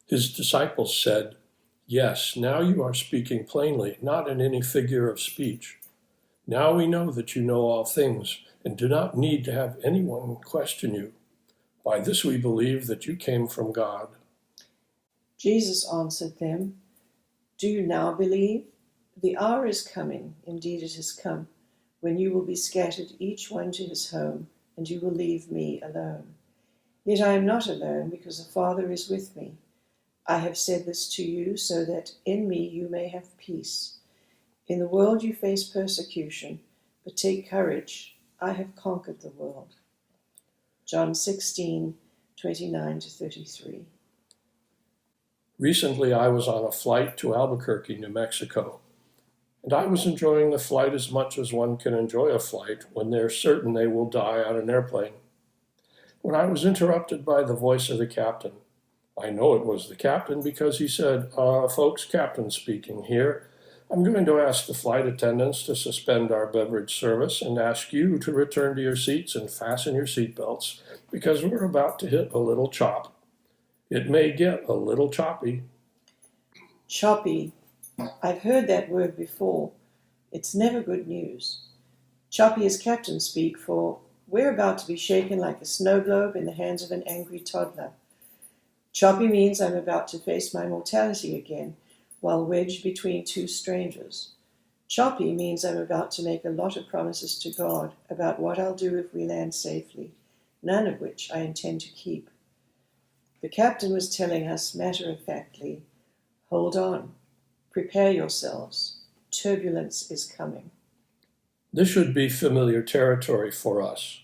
His disciples said, "Yes, now you are speaking plainly, not in any figure of speech. Now we know that you know all things and do not need to have anyone question you. By this we believe that you came from God." Jesus answered them, "Do you now believe? The hour is coming, indeed it has come, when you will be scattered each one to his home, and you will leave me alone. Yet I am not alone, because the Father is with me. I have said this to you so that in me you may have peace. In the world you face persecution, but take courage, I have conquered the world." John 16:29-33. Recently, I was on a flight to Albuquerque, New Mexico, and I was enjoying the flight as much as one can enjoy a flight when they're certain they will die on an airplane, when I was interrupted by the voice of the captain. I know it was the captain because he said, "Folks, captain speaking here. I'm going to ask the flight attendants to suspend our beverage service and ask you to return to your seats and fasten your seatbelts because we're about to hit a little chop. It may get a little choppy." Choppy. I've heard that word before. It's never good news. Choppy is captain speak for we're about to be shaken like a snow globe in the hands of an angry toddler. Choppy means I'm about to face my mortality again, while wedged between two strangers. Choppy means I'm about to make a lot of promises to God about what I'll do if we land safely, none of which I intend to keep. The captain was telling us matter-of-factly, "Hold on, prepare yourselves, turbulence is coming." This should be familiar territory for us.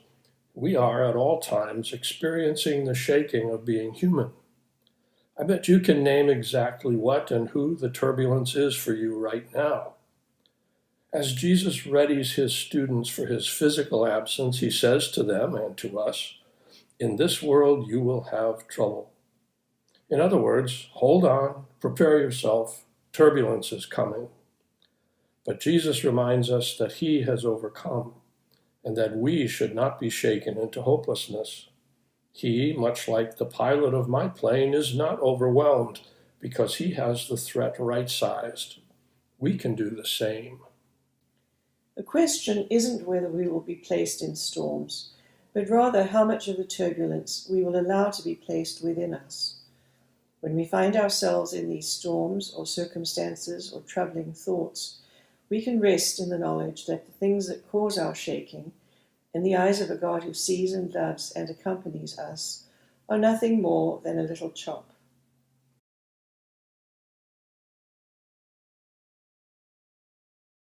We are at all times experiencing the shaking of being human. I bet you can name exactly what and who the turbulence is for you right now. As Jesus readies his students for his physical absence, he says to them and to us, "In this world you will have trouble." In other words, hold on, prepare yourself, turbulence is coming. But Jesus reminds us that he has overcome and that we should not be shaken into hopelessness. He, much like the pilot of my plane, is not overwhelmed because he has the threat right-sized. We can do the same. The question isn't whether we will be placed in storms, but rather how much of the turbulence we will allow to be placed within us. When we find ourselves in these storms or circumstances or troubling thoughts, we can rest in the knowledge that the things that cause our shaking, in the eyes of a God who sees and loves and accompanies us, are nothing more than a little chop.